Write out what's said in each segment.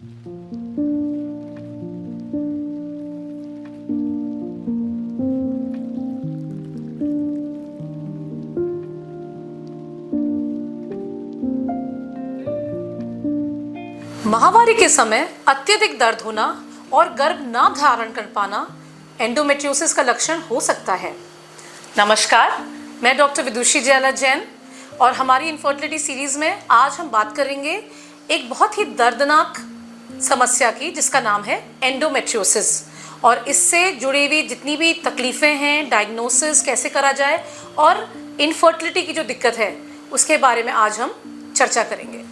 माहवारी के समय अत्यधिक दर्द होना और गर्भ ना धारण कर पाना एंडोमेट्रियोसिस का लक्षण हो सकता है। नमस्कार, मैं डॉक्टर विदुषी जयाला जैन और हमारी इनफर्टिलिटी सीरीज में आज हम बात करेंगे एक बहुत ही दर्दनाक समस्या की, जिसका नाम है एंडोमेट्रियोसिस। और इससे जुड़ी हुई जितनी भी तकलीफ़ें हैं, डायग्नोसिस कैसे करा जाए और इनफर्टिलिटी की जो दिक्कत है उसके बारे में आज हम चर्चा करेंगे।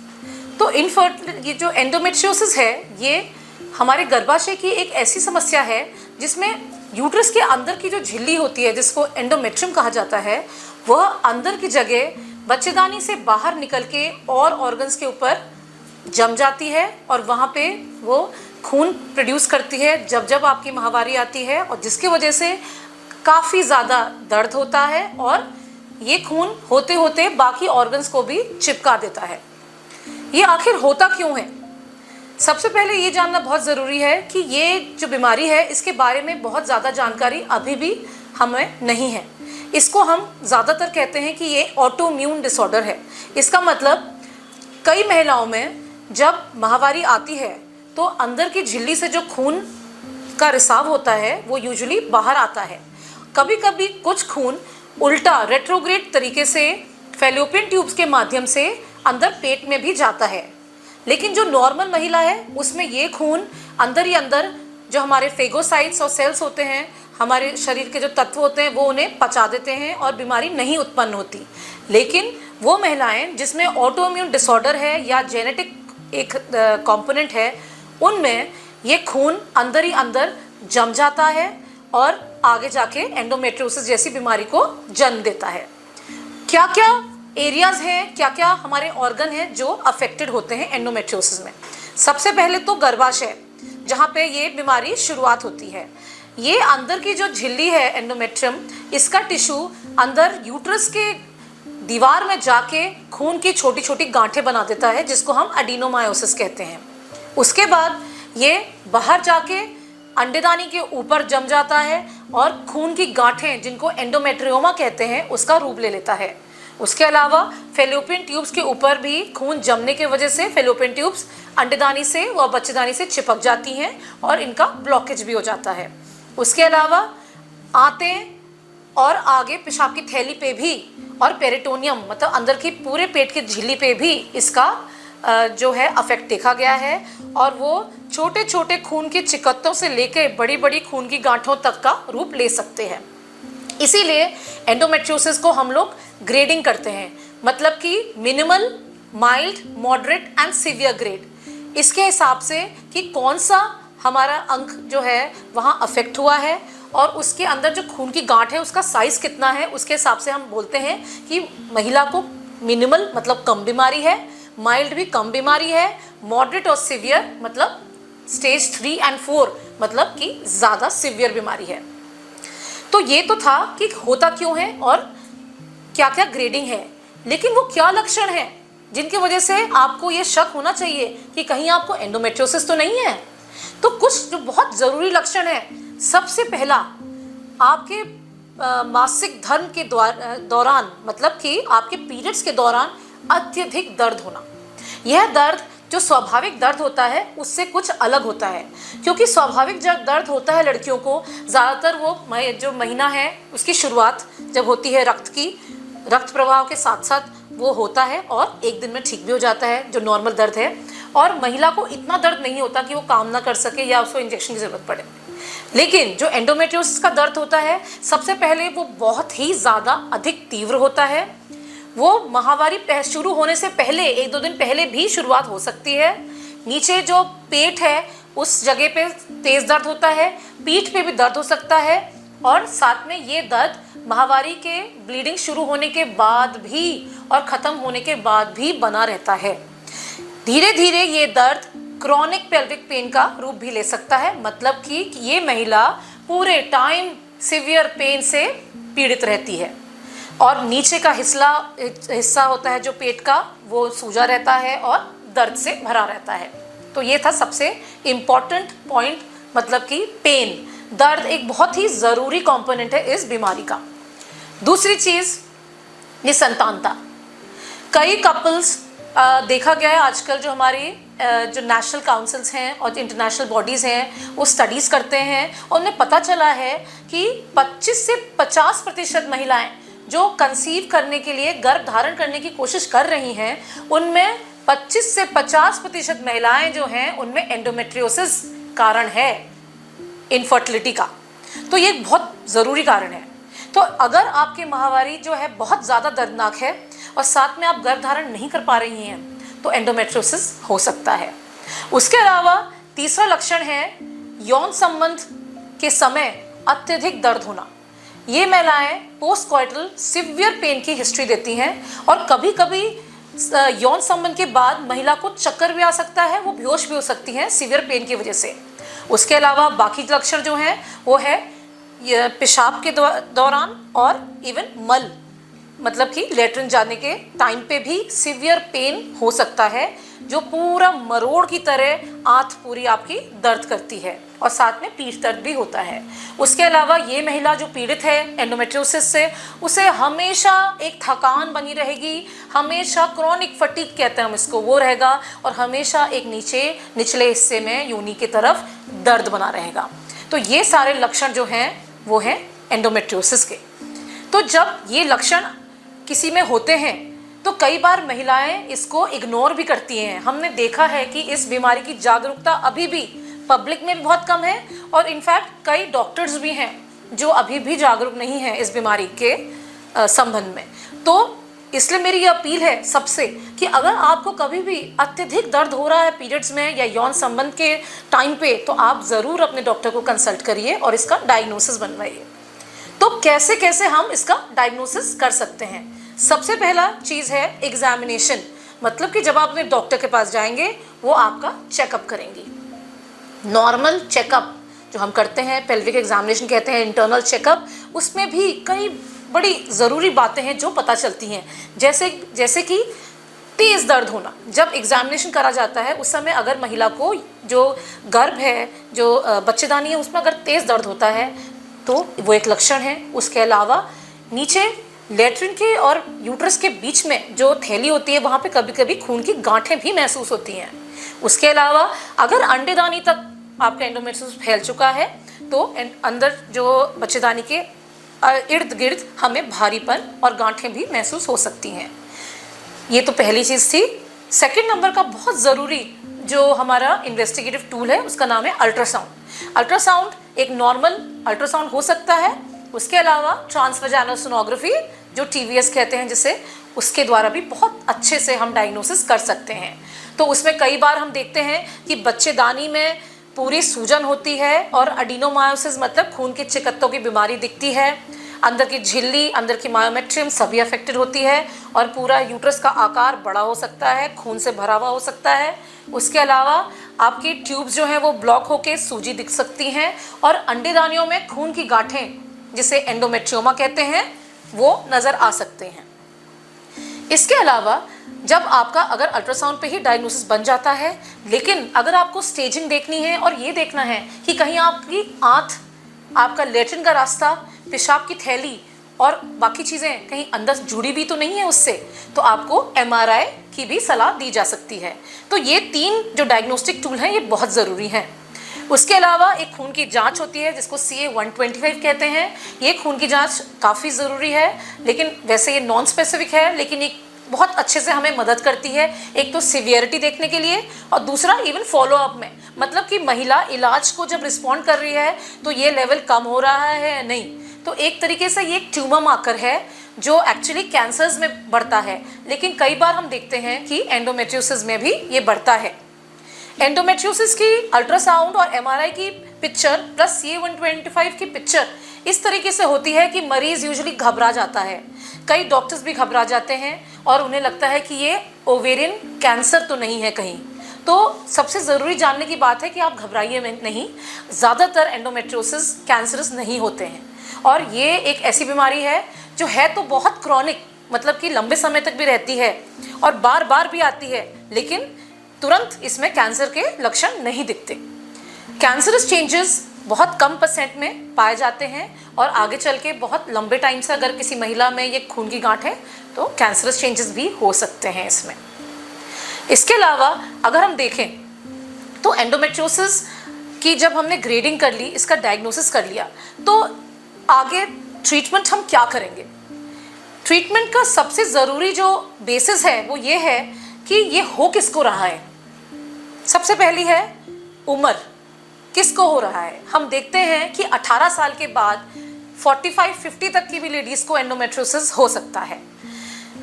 तो ये जो एंडोमेट्रियोसिस है, ये हमारे गर्भाशय की एक ऐसी समस्या है जिसमें यूट्रस के अंदर की जो झिल्ली होती है, जिसको एंडोमेट्रियम कहा जाता है, वह अंदर की जगह बच्चेदानी से बाहर निकल के और ऑर्गन्स के ऊपर जम जाती है और वहाँ पे वो खून प्रोड्यूस करती है जब जब आपकी माहवारी आती है, और जिसकी वजह से काफ़ी ज़्यादा दर्द होता है और ये खून होते होते बाकी ऑर्गन्स को भी चिपका देता है। ये आखिर होता क्यों है? सबसे पहले ये जानना बहुत ज़रूरी है कि ये जो बीमारी है, इसके बारे में बहुत ज़्यादा जानकारी अभी भी हमें नहीं है। इसको हम ज़्यादातर कहते हैं कि ये ऑटोइम्यून डिसऑर्डर है। इसका मतलब कई महिलाओं में जब माहवारी आती है तो अंदर की झिल्ली से जो खून का रिसाव होता है वो यूजुअली बाहर आता है। कभी कभी कुछ खून उल्टा रेट्रोग्रेड तरीके से फैलोपियन ट्यूब्स के माध्यम से अंदर पेट में भी जाता है। लेकिन जो नॉर्मल महिला है उसमें ये खून अंदर ही अंदर जो हमारे फेगोसाइट्स और सेल्स होते हैं, हमारे शरीर के जो तत्व होते हैं, वो उन्हें पचा देते हैं और बीमारी नहीं उत्पन्न होती। लेकिन वो महिलाएं जिसमें ऑटोइम्यून डिसऑर्डर है या जेनेटिक एक कंपोनेंट है, उनमें ये खून अंदर ही अंदर जम जाता है और आगे जाके एंडोमेट्रियोसिस जैसी बीमारी को जन्म देता है। क्या क्या एरियाज हैं, क्या क्या हमारे ऑर्गन हैं जो अफेक्टेड होते हैं एंडोमेट्रियोसिस में? सबसे पहले तो गर्भाशय, जहाँ पे ये बीमारी शुरुआत होती है। ये अंदर की जो झिल्ली है एंडोमेट्रियम, इसका टिश्यू अंदर यूट्रस के दीवार में जाके खून की छोटी छोटी गांठें बना देता है, जिसको हम एडिनोमायोसिस कहते हैं। उसके बाद ये बाहर जाके अंडेदानी के ऊपर जम जाता है और खून की गांठें, जिनको एंडोमेट्रियोमा कहते हैं, उसका रूप ले लेता है। उसके अलावा फैलोपियन ट्यूब्स के ऊपर भी खून जमने की वजह से फैलोपियन ट्यूब्स अंडेदानी से व बच्चेदानी से चिपक जाती हैं और इनका ब्लॉकेज भी हो जाता है। उसके अलावा आंतें और आगे पेशाब की थैली पे भी और पेरिटोनियम, मतलब अंदर की पूरे पेट की झिल्ली पे भी इसका जो है अफेक्ट देखा गया है, और वो छोटे छोटे खून के चिकत्तों से लेके बड़ी बड़ी खून की गांठों तक का रूप ले सकते हैं। इसीलिए एंडोमेट्रियोसिस को हम लोग ग्रेडिंग करते हैं, मतलब कि minimal, mild, moderate and severe grade. इसके हिसाब से कि कौन सा हमारा अंग जो है वहाँ अफेक्ट हुआ है और उसके अंदर जो खून की गांठ है उसका साइज़ कितना है, उसके हिसाब से हम बोलते हैं कि महिला को मिनिमल मतलब कम बीमारी है, माइल्ड भी कम बीमारी है, मॉडरेट और सीवियर मतलब स्टेज 3 और 4 मतलब कि ज़्यादा सीवियर बीमारी है। तो ये तो था कि होता क्यों है और क्या क्या ग्रेडिंग है। लेकिन वो क्या लक्षण हैं जिनकी वजह से आपको ये शक होना चाहिए कि कहीं आपको एंडोमेट्रियोसिस तो नहीं है? तो कुछ जो बहुत ज़रूरी लक्षण है, सबसे पहला आपके मासिक धर्म के दौरान, मतलब कि आपके पीरियड्स के दौरान अत्यधिक दर्द होना। यह दर्द जो स्वाभाविक दर्द होता है उससे कुछ अलग होता है, क्योंकि स्वाभाविक जब दर्द होता है लड़कियों को, ज़्यादातर वो जो महीना है उसकी शुरुआत जब होती है रक्त प्रवाह के साथ साथ वो होता है और एक दिन में ठीक भी हो जाता है, जो नॉर्मल दर्द है, और महिला को इतना दर्द नहीं होता कि वो काम ना कर सके या उसको इंजेक्शन की ज़रूरत पड़े। लेकिन जो एंडोमेट्रियोसिस का दर्द होता है, सबसे पहले वो बहुत ही ज़्यादा अधिक तीव्र होता है। वो माहवारी शुरू होने से पहले 1-2 दिन पहले भी शुरुआत हो सकती है। नीचे जो पेट है उस जगह पे तेज़ दर्द होता है, पीठ पे भी दर्द हो सकता है, और साथ में ये दर्द माहवारी के ब्लीडिंग शुरू होने के बाद भी और ख़त्म होने के बाद भी बना रहता है। धीरे धीरे ये दर्द क्रॉनिक पेल्विक पेन का रूप भी ले सकता है, मतलब कि ये महिला पूरे टाइम सीवियर पेन से पीड़ित रहती है और नीचे का हिस्सा होता है जो पेट का, वो सूजा रहता है और दर्द से भरा रहता है। तो ये था सबसे इम्पॉर्टेंट पॉइंट, मतलब कि पेन, दर्द एक बहुत ही ज़रूरी कंपोनेंट है इस बीमारी का। दूसरी चीज़ निसंतानता। कई कपल्स देखा गया है आजकल, जो हमारी जो नेशनल काउंसिल्स हैं और इंटरनेशनल बॉडीज़ हैं वो स्टडीज़ करते हैं, और उन्हें पता चला है कि 25 से 50% महिलाएं जो कंसीव करने के लिए, गर्भ धारण करने की कोशिश कर रही हैं, उनमें 25 से 50% महिलाएं जो हैं उनमें एंडोमेट्रियोसिस कारण है इनफर्टिलिटी का। तो ये बहुत ज़रूरी कारण है। तो अगर आपकी माहवारी जो है बहुत ज़्यादा दर्दनाक है और साथ में आप गर्भ धारण नहीं कर पा रही हैं, तो एंडोमेट्रियोसिस हो सकता है। उसके अलावा तीसरा लक्षण है यौन संबंध के समय अत्यधिक दर्द होना। ये महिलाएं पोस्ट कॉइटल सिवियर पेन की हिस्ट्री देती हैं, और कभी कभी यौन संबंध के बाद महिला को चक्कर भी आ सकता है, वो बेहोश भी हो सकती हैं सिवियर पेन की वजह से। उसके अलावा बाकी लक्षण जो हैं वो है पेशाब के दौरान और इवन मल, मतलब कि लेटरिन जाने के टाइम पे भी सिवियर पेन हो सकता है, जो पूरा मरोड़ की तरह आंत पूरी आपकी दर्द करती है, और साथ में पीठ दर्द भी होता है। उसके अलावा ये महिला जो पीड़ित है एंडोमेट्रियोसिस से, उसे हमेशा एक थकान बनी रहेगी, हमेशा क्रॉनिक फटीग कहते हैं हम इसको, वो रहेगा, और हमेशा एक निचले हिस्से में योनि की तरफ दर्द बना रहेगा। तो ये सारे लक्षण जो हैं वो हैं एंडोमेट्रियोसिस के। तो जब ये लक्षण किसी में होते हैं तो कई बार महिलाएं इसको इग्नोर भी करती हैं। हमने देखा है कि इस बीमारी की जागरूकता अभी भी पब्लिक में बहुत कम है, और इनफैक्ट कई डॉक्टर्स भी हैं जो अभी भी जागरूक नहीं हैं इस बीमारी के संबंध में। तो इसलिए मेरी ये अपील है सबसे कि अगर आपको कभी भी अत्यधिक दर्द हो रहा है पीरियड्स में या यौन संबंध के टाइम पे, तो आप ज़रूर अपने डॉक्टर को कंसल्ट करिए और इसका डायग्नोसिस बनवाइए। तो कैसे कैसे हम इसका डायग्नोसिस कर सकते हैं? सबसे पहला चीज़ है एग्जामिनेशन, मतलब कि जब आप अपने डॉक्टर के पास जाएंगे वो आपका चेकअप करेंगी। नॉर्मल चेकअप जो हम करते हैं, पेल्विक एग्जामिनेशन कहते हैं, इंटरनल चेकअप, उसमें भी कई बड़ी ज़रूरी बातें हैं जो पता चलती हैं, जैसे कि तेज़ दर्द होना। जब एग्जामिनेशन करा जाता है उस समय अगर महिला को जो गर्भ है, जो बच्चेदानी है, उसमें अगर तेज़ दर्द होता है तो वो एक लक्षण है। उसके अलावा नीचे लेट्रिन के और यूट्रस के बीच में जो थैली होती है वहाँ पे कभी कभी खून की गांठें भी महसूस होती हैं। उसके अलावा अगर अंडेदानी तक आपका एंडोमेट्रियोसिस फैल चुका है तो अंदर जो बच्चेदानी के इर्द गिर्द हमें भारीपन और गांठें भी महसूस हो सकती हैं। ये तो पहली चीज़ थी। सेकंड नंबर का बहुत ज़रूरी जो हमारा इन्वेस्टिगेटिव टूल है उसका नाम है अल्ट्रासाउंड। अल्ट्रासाउंड एक नॉर्मल अल्ट्रासाउंड हो सकता है, उसके अलावा ट्रांसवैजाइनल सोनोग्राफी जो TVS कहते हैं जिसे, उसके द्वारा भी बहुत अच्छे से हम डायग्नोसिस कर सकते हैं। तो उसमें कई बार हम देखते हैं कि बच्चेदानी में पूरी सूजन होती है और एडिनोमायोसिस मतलब खून के चिकत्तों की बीमारी दिखती है, अंदर की झिल्ली, अंदर की मायोमेट्रियम सभी अफेक्टेड होती है, और पूरा यूट्रस का आकार बड़ा हो सकता है, खून से भरा हुआ हो सकता है। उसके अलावा आपकी ट्यूब्स जो हैं वो ब्लॉक होके सूजी दिख सकती हैं, और अंडेदानियों में खून की गांठें जिसे एंडोमेट्रियोमा कहते हैं वो नज़र आ सकते हैं। इसके अलावा जब आपका अगर अल्ट्रासाउंड पे ही डायग्नोसिस बन जाता है, लेकिन अगर आपको स्टेजिंग देखनी है और ये देखना है कि कहीं आपकी आंत, आपका लेट्रिन का रास्ता, पेशाब की थैली और बाकी चीज़ें कहीं अंदर जुड़ी भी तो नहीं है उससे, तो आपको MRI की भी सलाह दी जा सकती है। तो ये 3 जो डायग्नोस्टिक टूल हैं ये बहुत ज़रूरी हैं। उसके अलावा एक खून की जांच होती है जिसको CA-125 कहते हैं। ये खून की जांच काफ़ी ज़रूरी है, लेकिन वैसे ये नॉन स्पेसिफिक है, लेकिन एक बहुत अच्छे से हमें मदद करती है। एक तो सीवियरिटी देखने के लिए, और दूसरा इवन फॉलोअप में, मतलब कि महिला इलाज को जब रिस्पॉन्ड कर रही है तो ये लेवल कम हो रहा है या नहीं। तो एक तरीके से ये एक ट्यूमर मार्कर है जो एक्चुअली कैंसर्स में बढ़ता है, लेकिन कई बार हम देखते हैं कि एंडोमेट्रियोसिस में भी ये बढ़ता है। एंडोमेट्रियोसिस की अल्ट्रासाउंड और MRI की पिक्चर प्लस CA-125 की पिक्चर इस तरीके से होती है कि मरीज़ यूजुअली घबरा जाता है, कई डॉक्टर्स भी घबरा जाते हैं और उन्हें लगता है कि ये ओवेरियन कैंसर तो नहीं है कहीं। तो सबसे ज़रूरी जानने की बात है कि आप घबराइए नहीं, ज़्यादातर एंडोमेट्रियोसिस कैंसरस नहीं होते हैं, और ये एक ऐसी बीमारी है जो है तो बहुत क्रॉनिक, मतलब कि लंबे समय तक भी रहती है और बार बार भी आती है, लेकिन तुरंत इसमें कैंसर के लक्षण नहीं दिखते। कैंसरस चेंजेस बहुत कम % में पाए जाते हैं और आगे चल के बहुत लंबे टाइम से अगर किसी महिला में ये खून की गांठ है तो कैंसरस चेंजेस भी हो सकते हैं इसमें। इसके अलावा अगर हम देखें तो एंडोमेट्रियोसिस की जब हमने ग्रेडिंग कर ली, इसका डायग्नोसिस कर लिया, तो आगे ट्रीटमेंट हम क्या करेंगे? ट्रीटमेंट का सबसे ज़रूरी जो बेसिस है वो ये है कि ये हो किसको रहा है। सबसे पहली है उम्र, किसको हो रहा है। हम देखते हैं कि 18 साल के बाद 45-50 तक की भी लेडीज़ को एंडोमेट्रियोसिस हो सकता है।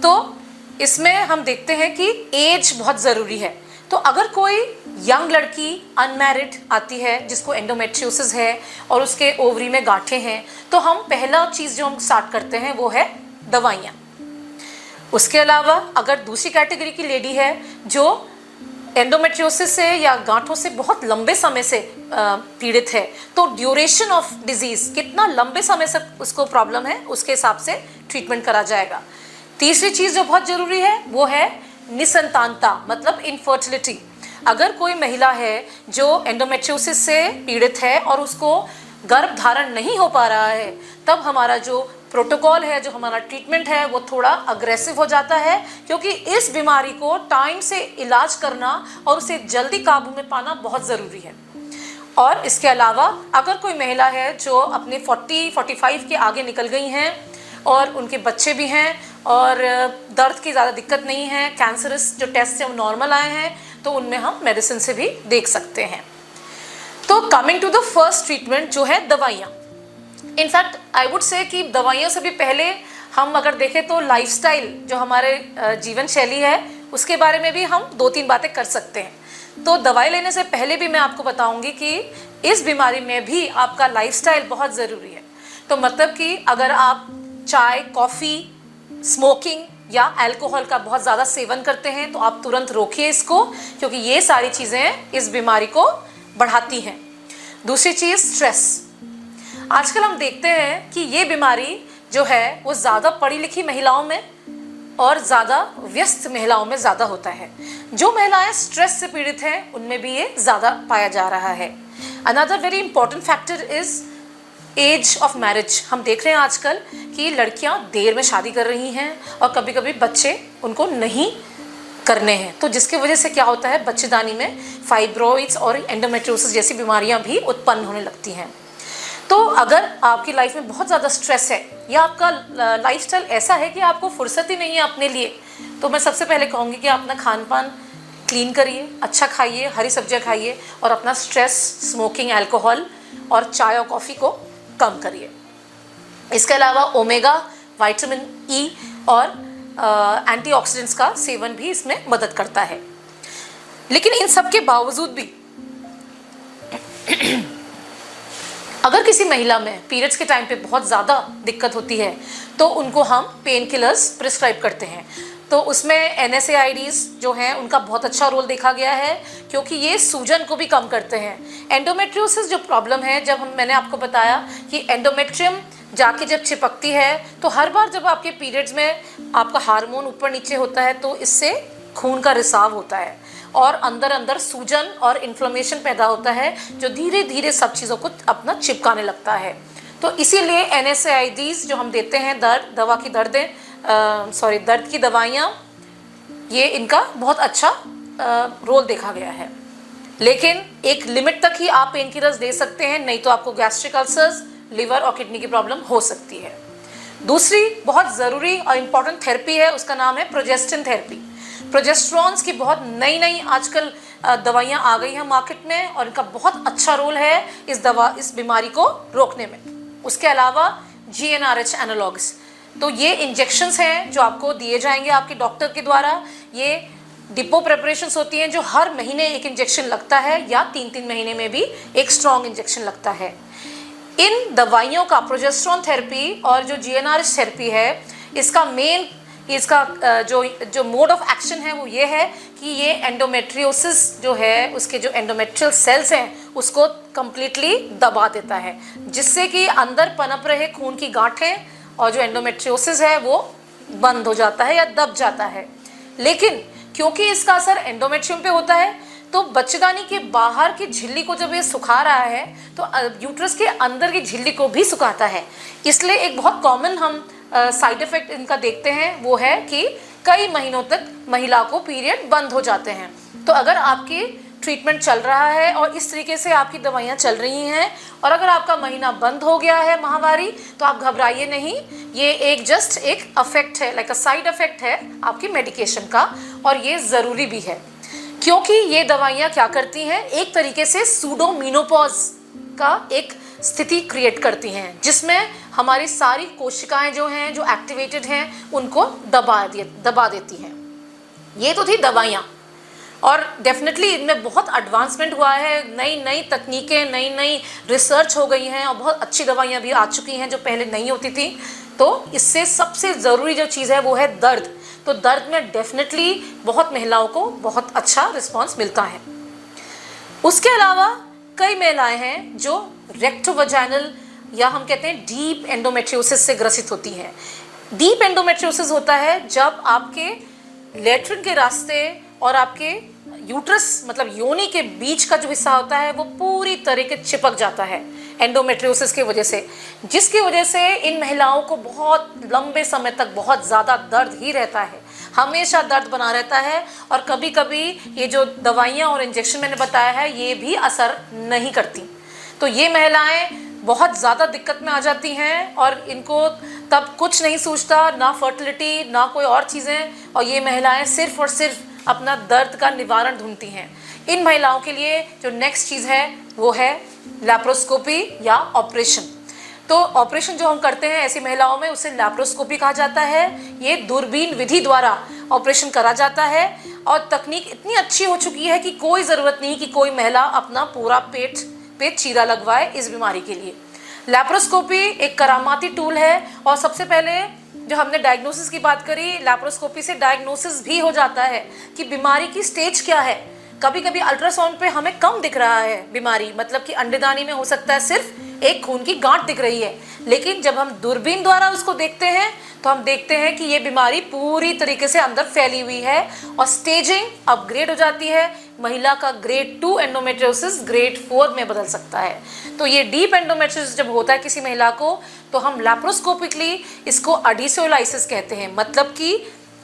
तो इसमें हम देखते हैं कि एज बहुत ज़रूरी है। तो अगर कोई यंग लड़की अनमैरिड आती है जिसको एंडोमेट्रियोसिस है और उसके ओवरी में गांठें हैं, तो हम पहला चीज़ जो हम स्टार्ट करते हैं वो है दवाइयाँ। उसके अलावा अगर दूसरी कैटेगरी की लेडी है जो एंडोमेट्रियोसिस से या गांठों से बहुत लंबे समय से पीड़ित है, तो ड्यूरेशन ऑफ डिजीज़, कितना लंबे समय से उसको प्रॉब्लम है, उसके हिसाब से ट्रीटमेंट करा जाएगा। तीसरी चीज़ जो बहुत ज़रूरी है वो है निसंतानता, मतलब इनफर्टिलिटी। अगर कोई महिला है जो एंडोमेट्रियोसिस से पीड़ित है और उसको गर्भ धारण नहीं हो पा रहा है, तब हमारा जो प्रोटोकॉल है, जो हमारा ट्रीटमेंट है, वो थोड़ा अग्रेसिव हो जाता है, क्योंकि इस बीमारी को टाइम से इलाज करना और उसे जल्दी काबू में पाना बहुत ज़रूरी है। और इसके अलावा अगर कोई महिला है जो अपने 40-45 के आगे निकल गई हैं और उनके बच्चे भी हैं और दर्द की ज़्यादा दिक्कत नहीं है, कैंसरस जो टेस्ट है वो नॉर्मल आए हैं, तो उनमें हम मेडिसिन से भी देख सकते हैं। तो coming to the first treatment जो है दवाइयाँ। इनफैक्ट आई वुड से कि दवाइयों से भी पहले हम अगर देखें तो लाइफस्टाइल जो हमारे जीवन शैली है उसके बारे में भी हम 2-3 बातें कर सकते हैं। तो दवाई लेने से पहले भी मैं आपको बताऊंगी कि इस बीमारी में भी आपका लाइफस्टाइल बहुत ज़रूरी है। तो मतलब कि अगर आप चाय, कॉफ़ी, स्मोकिंग या अल्कोहल का बहुत ज़्यादा सेवन करते हैं तो आप तुरंत रोकिए इसको, क्योंकि ये सारी चीज़ें इस बीमारी को बढ़ाती हैं। दूसरी चीज़ स्ट्रेस। आजकल हम देखते हैं कि ये बीमारी जो है वो ज़्यादा पढ़ी लिखी महिलाओं में और ज़्यादा व्यस्त महिलाओं में ज़्यादा होता है। जो महिलाएं स्ट्रेस से पीड़ित हैं उनमें भी ये ज़्यादा पाया जा रहा है। Another very important factor is age of marriage. हम देख रहे हैं आजकल कि लड़कियां देर में शादी कर रही हैं और कभी कभी बच्चे उनको नहीं करने हैं, तो जिसकी वजह से क्या होता है, बच्चेदानी में फाइब्रॉइड्स और एंडोमेट्रियोसिस जैसी बीमारियां भी उत्पन्न होने लगती हैं। तो अगर आपकी लाइफ में बहुत ज़्यादा स्ट्रेस है या आपका लाइफस्टाइल ऐसा है कि आपको फुर्सत ही नहीं है अपने लिए, तो मैं सबसे पहले कहूँगी कि अपना खान पान क्लीन करिए, अच्छा खाइए, हरी सब्जियाँ खाइए और अपना स्ट्रेस, स्मोकिंग, अल्कोहल और चाय और कॉफ़ी को कम करिए। इसके अलावा ओमेगा, विटामिन ई और एंटीऑक्सीडेंट्स का सेवन भी इसमें मदद करता है। लेकिन इन सब के बावजूद भी अगर किसी महिला में पीरियड्स के टाइम पे बहुत ज़्यादा दिक्कत होती है तो उनको हम पेन किलर्स प्रिस्क्राइब करते हैं। तो उसमें NSAIDs जो हैं उनका बहुत अच्छा रोल देखा गया है, क्योंकि ये सूजन को भी कम करते हैं। एंडोमेट्रियोसिस जो प्रॉब्लम है, जब मैंने आपको बताया कि एंडोमेट्रियम जाके जब चिपकती है तो हर बार जब आपके पीरियड्स में आपका हार्मोन ऊपर नीचे होता है तो इससे खून का रिसाव होता है और अंदर अंदर सूजन और इन्फ्लेमेशन पैदा होता है, जो धीरे धीरे सब चीज़ों को अपना चिपकाने लगता है। तो इसीलिए NSAIDs जो हम देते हैं, दर्द की दवाइयाँ, ये इनका बहुत अच्छा रोल देखा गया है। लेकिन एक लिमिट तक ही आप पेन किलर्स दे सकते हैं, नहीं तो आपको गैस्ट्रिक अल्सर्स, लिवर और किडनी की प्रॉब्लम हो सकती है। दूसरी बहुत ज़रूरी और इम्पॉर्टेंट थेरेपी है, उसका नाम है प्रोजेस्टिन थेरेपी। प्रोजेस्टेरॉन्स की बहुत नई आजकल दवाइयाँ आ गई हैं मार्केट में और इनका बहुत अच्छा रोल है इस बीमारी को रोकने में। उसके अलावा GnRH एनालॉग्स, तो ये इंजेक्शंस हैं जो आपको दिए जाएंगे आपके डॉक्टर के द्वारा। ये डिपो प्रेपरेशंस होती हैं जो हर महीने एक इंजेक्शन लगता है या 3-3 महीने में भी एक स्ट्रॉन्ग इंजेक्शन लगता है। इन दवाइयों का प्रोजेस्टेरॉन थेरेपी और जो GnRH थेरेपी है, इसका जो मोड ऑफ एक्शन है वो ये है कि ये एंडोमेट्रियोसिस जो है, उसके जो एंडोमेट्रियल सेल्स हैं उसको कम्प्लीटली दबा देता है, जिससे कि अंदर पनप रहे खून की गांठें और जो एंडोमेट्रियोसिस है वो बंद हो जाता है या दब जाता है। लेकिन क्योंकि इसका असर एंडोमेट्रियम पे होता है, तो बच्चेदानी के बाहर की झिल्ली को जब ये सुखा रहा है तो यूट्रस के अंदर की झिल्ली को भी सुखाता है। इसलिए एक बहुत कॉमन हम साइड इफेक्ट इनका देखते हैं, वो है कि कई महीनों तक महिला को पीरियड बंद हो जाते हैं। तो अगर आपकी ट्रीटमेंट चल रहा है और इस तरीके से आपकी दवाइयाँ चल रही हैं और अगर आपका महीना बंद हो गया है माहवारी, तो आप घबराइए नहीं, ये एक जस्ट एक अफेक्ट है, लाइक अ साइड इफेक्ट है आपकी मेडिकेशन का, और ये ज़रूरी भी है क्योंकि ये दवाइयाँ क्या करती हैं, एक तरीके से सूडो मेनोपॉज का एक स्थिति क्रिएट करती हैं जिसमें हमारी सारी कोशिकाएं जो हैं, जो एक्टिवेटेड हैं, उनको दबा देती हैं। ये तो थी दवाइयाँ, और डेफिनेटली इनमें बहुत एडवांसमेंट हुआ है, नई नई तकनीकें, नई नई रिसर्च हो गई हैं और बहुत अच्छी दवाइयाँ भी आ चुकी हैं जो पहले नहीं होती थी। तो इससे सबसे ज़रूरी जो चीज़ है वो है दर्द। तो दर्द में डेफिनेटली बहुत महिलाओं को बहुत अच्छा रिस्पांस मिलता है। उसके अलावा कई महिलाएं हैं जो रेक्टोवजाइनल या हम कहते हैं डीप एंडोमेट्रियोसिस से ग्रसित होती हैं। डीप एंडोमेट्रियोसिस होता है जब आपके लेट्रिन के रास्ते और आपके यूट्रस मतलब योनि के बीच का जो हिस्सा होता है वो पूरी तरह के चिपक जाता है एंडोमेट्रियोसिस की वजह से, जिसकी वजह से इन महिलाओं को बहुत लंबे समय तक बहुत ज़्यादा दर्द ही रहता है, हमेशा दर्द बना रहता है। और कभी कभी ये जो दवाइयाँ और इंजेक्शन मैंने बताया है ये भी असर नहीं करती। तो ये महिलाएं बहुत ज़्यादा दिक्कत में आ जाती हैं और इनको तब कुछ नहीं सूझता, ना फर्टिलिटी ना कोई और चीज़ें, और ये महिलाएं सिर्फ और सिर्फ अपना दर्द का निवारण ढूंढती हैं। इन महिलाओं के लिए जो नेक्स्ट चीज़ है वो है लैप्रोस्कोपी या ऑपरेशन। तो ऑपरेशन जो हम करते हैं ऐसी महिलाओं में उसे लैप्रोस्कोपी कहा जाता है। ये दूरबीन विधि द्वारा ऑपरेशन करा जाता है और तकनीक इतनी अच्छी हो चुकी है कि कोई ज़रूरत नहीं कि कोई महिला अपना पूरा पेट पे चीरा लगवाए इस बीमारी के लिए। लैप्रोस्कोपी एक करामाती टूल है और सबसे पहले जो हमने डायग्नोसिस की बात करी, लैप्रोस्कोपी से डायग्नोसिस भी हो जाता है कि बीमारी की स्टेज क्या है। कभी कभी अल्ट्रासाउंड पे हमें कम दिख रहा है बीमारी, मतलब कि अंडेदानी में हो सकता है सिर्फ एक खून की गांठ दिख रही है, लेकिन जब हम दूरबीन द्वारा उसको देखते हैं तो हम देखते हैं कि ये बीमारी पूरी तरीके से अंदर फैली हुई है और स्टेजिंग अपग्रेड हो जाती है। महिला का ग्रेड 2 एंडोमेट्रियोसिस ग्रेड 4 में बदल सकता है। तो ये डीप एंडोमेट्रियोसिस जब होता है किसी महिला को तो हम लैप्रोस्कोपिकली इसको एडिसोलाइसिस कहते हैं, मतलब कि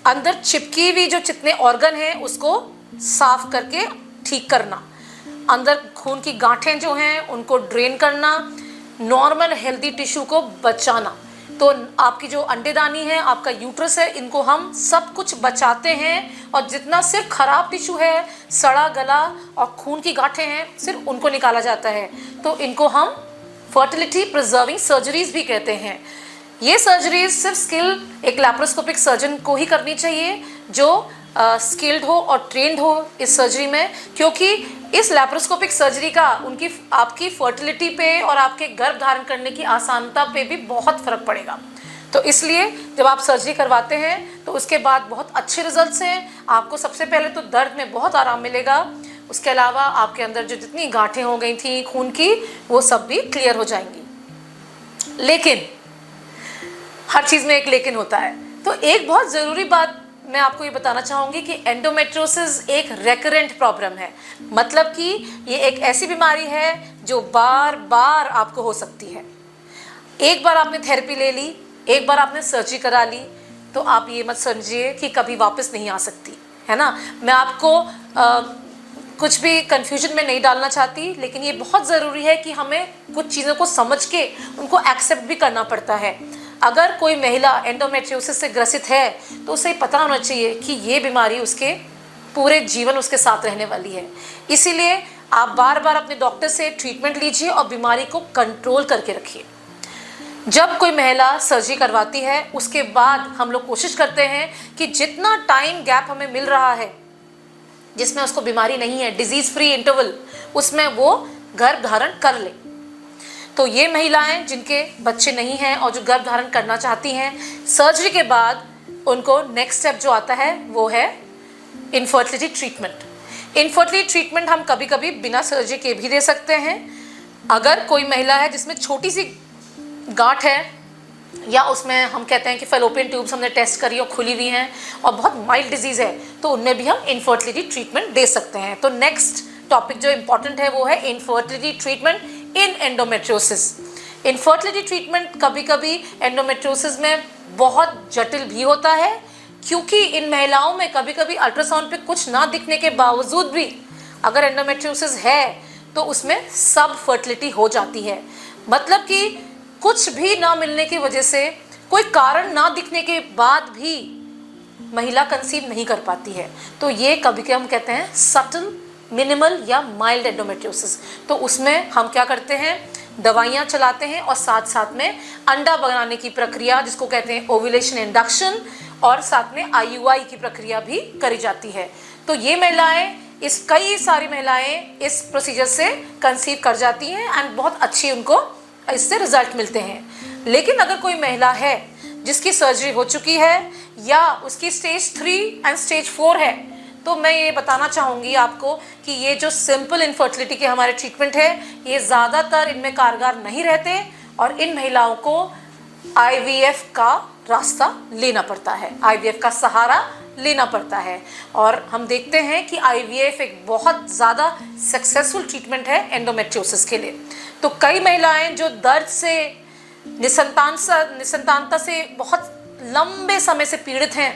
अंदर चिपकी हुई जो जितने ऑर्गन हैं उसको साफ करके ठीक करना, अंदर खून की गांठें जो हैं उनको ड्रेन करना, नॉर्मल हेल्दी टिश्यू को बचाना। तो आपकी जो अंडेदानी है, आपका यूट्रस है, इनको हम सब कुछ बचाते हैं और जितना सिर्फ खराब टिश्यू है, सड़ा गला और खून की गांठें हैं, सिर्फ उनको निकाला जाता है। तो इनको हम फर्टिलिटी प्रिजर्विंग सर्जरीज भी कहते हैं। ये सर्जरीज सिर्फ स्किल एक लैप्रोस्कोपिक सर्जन को ही करनी चाहिए जो स्किल्ड हो और ट्रेंड हो इस सर्जरी में, क्योंकि इस लैप्रोस्कोपिक सर्जरी का उनकी आपकी फर्टिलिटी पे और आपके गर्भ धारण करने की आसानता पे भी बहुत फ़र्क पड़ेगा। तो इसलिए जब आप सर्जरी करवाते हैं तो उसके बाद बहुत अच्छे रिजल्ट्स हैं। आपको सबसे पहले तो दर्द में बहुत आराम मिलेगा, उसके अलावा आपके अंदर जो जितनी गांठें हो गई थी खून की वो सब भी क्लियर हो जाएंगी। लेकिन हर चीज़ में एक लेकिन होता है। तो एक बहुत ज़रूरी बात मैं आपको ये बताना चाहूँगी कि एंडोमेट्रियोसिस एक रेकरेंट प्रॉब्लम है, मतलब कि ये एक ऐसी बीमारी है जो बार बार आपको हो सकती है। एक बार आपने थेरेपी ले ली, एक बार आपने सर्जरी करा ली, तो आप ये मत समझिए कि कभी वापस नहीं आ सकती, है ना। मैं आपको कुछ भी कन्फ्यूजन में नहीं डालना चाहती, लेकिन ये बहुत ज़रूरी है कि हमें कुछ चीज़ों को समझ के उनको एक्सेप्ट भी करना पड़ता है। अगर कोई महिला एंडोमेट्रियोसिस से ग्रसित है तो उसे पता होना चाहिए कि ये बीमारी उसके पूरे जीवन उसके साथ रहने वाली है। इसीलिए आप बार बार अपने डॉक्टर से ट्रीटमेंट लीजिए और बीमारी को कंट्रोल करके रखिए। जब कोई महिला सर्जरी करवाती है उसके बाद हम लोग कोशिश करते हैं कि जितना टाइम गैप हमें मिल रहा है जिसमें उसको बीमारी नहीं है, डिजीज़ फ्री इंटरवल, उसमें वो गर्भ धारण कर ले। तो ये महिलाएं जिनके बच्चे नहीं हैं और जो गर्भ धारण करना चाहती हैं, सर्जरी के बाद उनको नेक्स्ट स्टेप जो आता है वो है इनफर्टिलिटी ट्रीटमेंट। इनफर्टिलिटी ट्रीटमेंट हम कभी कभी बिना सर्जरी के भी दे सकते हैं। अगर कोई महिला है जिसमें छोटी सी गांठ है या उसमें हम कहते हैं कि फेलोपियन ट्यूब्स हमने टेस्ट करी और खुली हुई हैं और बहुत माइल्ड डिजीज़ है, तो उनमें भी हम इनफर्टिलिटी ट्रीटमेंट दे सकते हैं। तो नेक्स्ट टॉपिक जो इम्पॉर्टेंट है वो है इनफर्टिलिटी ट्रीटमेंट इन एंडोमेट्रियोसिस। इनफर्टिलिटी ट्रीटमेंट कभी कभी एंडोमेट्रियोसिस में बहुत जटिल भी होता है, क्योंकि इन महिलाओं में कभी कभी अल्ट्रासाउंड पे कुछ ना दिखने के बावजूद भी अगर एंडोमेट्रियोसिस है तो उसमें सब फर्टिलिटी हो जाती है। मतलब कि कुछ भी ना मिलने की वजह से, कोई कारण ना दिखने के बाद भी महिला कंसीव नहीं कर पाती है। तो ये कभी हम कहते हैं सटल, मिनिमल या माइल्ड एंडोमेट्रियोसिस। तो उसमें हम क्या करते हैं, दवाइयाँ चलाते हैं और साथ साथ में अंडा बनाने की प्रक्रिया जिसको कहते हैं ओव्यूलेशन इंडक्शन, और साथ में IUI की प्रक्रिया भी करी जाती है। तो ये महिलाएं, कई सारी महिलाएं इस प्रोसीजर से कंसीव कर जाती हैं एंड बहुत अच्छी उनको इससे रिजल्ट मिलते हैं। लेकिन अगर कोई महिला है जिसकी सर्जरी हो चुकी है या उसकी स्टेज 3 एंड स्टेज 4 है, तो मैं ये बताना चाहूँगी आपको कि ये जो सिंपल इनफर्टिलिटी के हमारे ट्रीटमेंट है, ये ज़्यादातर इनमें कारगर नहीं रहते और इन महिलाओं को IVF का रास्ता लेना पड़ता है, IVF का सहारा लेना पड़ता है। और हम देखते हैं कि IVF एक बहुत ज़्यादा सक्सेसफुल ट्रीटमेंट है एंडोमेट्रियोसिस के लिए। तो कई महिलाएं जो दर्द से, निसंतानता से बहुत लंबे समय से पीड़ित हैं,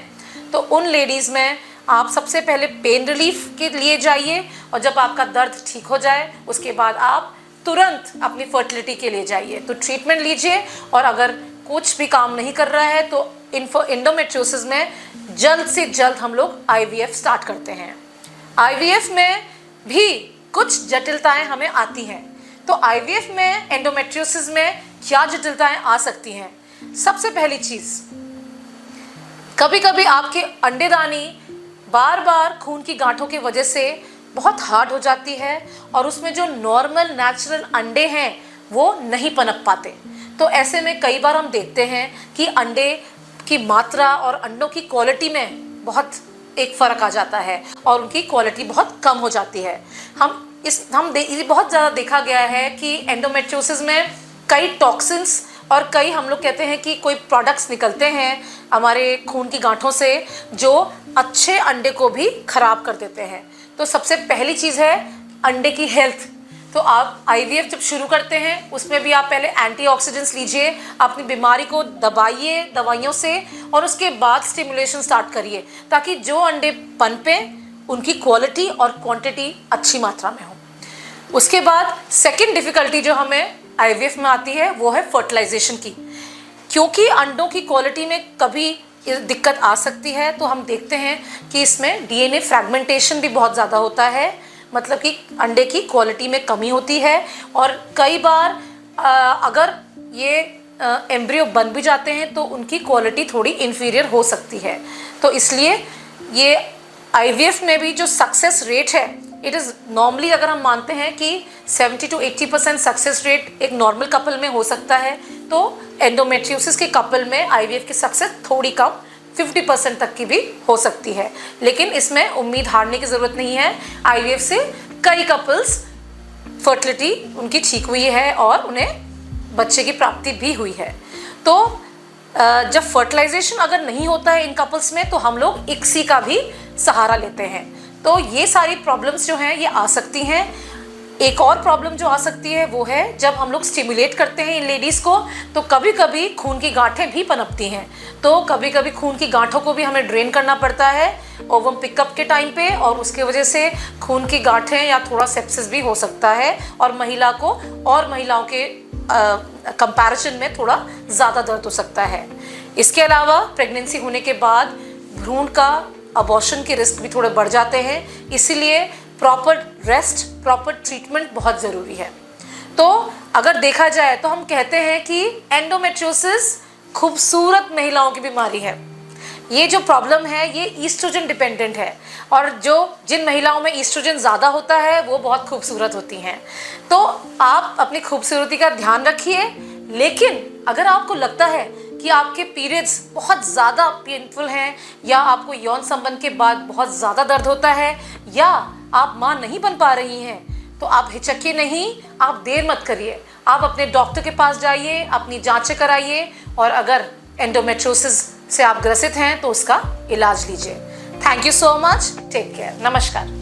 तो उन लेडीज़ में आप सबसे पहले पेन रिलीफ के लिए जाइए और जब आपका दर्द ठीक हो जाए उसके बाद आप तुरंत अपनी फर्टिलिटी के लिए जाइए। तो ट्रीटमेंट लीजिए और अगर कुछ भी काम नहीं कर रहा है तो एंडोमेट्रियोसिस में जल्द से जल्द हम लोग IVF स्टार्ट करते हैं। IVF में भी कुछ जटिलताएं हमें आती हैं। तो IVF में एंडोमेट्रियोसिस में क्या जटिलताएं आ सकती हैं? सबसे पहली चीज़, कभी कभी आपके अंडेदानी बार बार खून की गांठों की वजह से बहुत हार्ड हो जाती है और उसमें जो नॉर्मल नेचुरल अंडे हैं वो नहीं पनप पाते। तो ऐसे में कई बार हम देखते हैं कि अंडे की मात्रा और अंडों की क्वालिटी में बहुत एक फ़र्क आ जाता है और उनकी क्वालिटी बहुत कम हो जाती है। ये बहुत ज़्यादा देखा गया है कि एंडोमेट्रियोसिस में कई टॉक्सिन्स और कई हम लोग कहते हैं कि कोई प्रोडक्ट्स निकलते हैं हमारे खून की गांठों से जो अच्छे अंडे को भी ख़राब कर देते हैं। तो सबसे पहली चीज़ है अंडे की हेल्थ। तो आप IVF जब शुरू करते हैं उसमें भी आप पहले एंटीऑक्सीडेंट्स लीजिए, अपनी बीमारी को दबाइए दवाइयों से और उसके बाद स्टिमुलेशन स्टार्ट करिए ताकि जो अंडे पनपें उनकी क्वालिटी और क्वांटिटी अच्छी मात्रा में हो। उसके बाद सेकंड डिफ़िकल्टी जो हमें IVF में आती है वो है फर्टिलाइजेशन की, क्योंकि अंडों की क्वालिटी में कभी दिक्कत आ सकती है। तो हम देखते हैं कि इसमें DNA फ्रैगमेंटेशन भी बहुत ज़्यादा होता है, मतलब कि अंडे की क्वालिटी में कमी होती है और कई बार अगर ये एम्ब्रियो बन भी जाते हैं तो उनकी क्वालिटी थोड़ी इन्फीरियर हो सकती है। तो इसलिए ये IVF में भी जो सक्सेस रेट है, इट इज़ नॉर्मली अगर हम मानते हैं कि 70 to 80% सक्सेस रेट एक नॉर्मल कपल में हो सकता है, तो एंडोमेट्रियोसिस के कपल में IVF की सक्सेस थोड़ी कम 50% तक की भी हो सकती है। लेकिन इसमें उम्मीद हारने की ज़रूरत नहीं है। IVF से कई कपल्स फर्टिलिटी उनकी ठीक हुई है और उन्हें बच्चे की प्राप्ति भी हुई है। तो जब फर्टिलाइजेशन अगर नहीं होता है इन कपल्स में तो हम लोग ICSI का भी सहारा लेते हैं। तो ये सारी प्रॉब्लम्स जो हैं ये आ सकती हैं। एक और प्रॉब्लम जो आ सकती है वो है जब हम लोग स्टिमुलेट करते हैं इन लेडीज़ को तो कभी कभी खून की गांठें भी पनपती हैं। तो कभी कभी खून की गांठों को भी हमें ड्रेन करना पड़ता है ओवम पिकअप के टाइम पे और उसके वजह से खून की गांठें या थोड़ा सेप्सिस भी हो सकता है और महिला को और महिलाओं के कंपैरिजन में थोड़ा ज़्यादा दर्द हो सकता है। इसके अलावा प्रेगनेंसी होने के बाद भ्रूण का अबॉर्शन के रिस्क भी थोड़े बढ़ जाते हैं, इसीलिए प्रॉपर रेस्ट, प्रॉपर ट्रीटमेंट बहुत ज़रूरी है। तो अगर देखा जाए तो हम कहते हैं कि एंडोमेट्रियोसिस खूबसूरत महिलाओं की बीमारी है। ये जो प्रॉब्लम है ये ईस्ट्रोजन डिपेंडेंट है और जिन महिलाओं में ईस्ट्रोजन ज़्यादा होता है वो बहुत खूबसूरत होती हैं। तो आप अपनी खूबसूरती का ध्यान रखिए, लेकिन अगर आपको लगता है कि आपके पीरियड्स बहुत ज़्यादा पेनफुल हैं या आपको यौन संबंध के बाद बहुत ज़्यादा दर्द होता है या आप माँ नहीं बन पा रही हैं तो आप हिचकिए नहीं, आप देर मत करिए, आप अपने डॉक्टर के पास जाइए, अपनी जांचें कराइए और अगर एंडोमेट्रियोसिस से आप ग्रसित हैं तो उसका इलाज लीजिए। Thank you so much, take care, नमस्कार।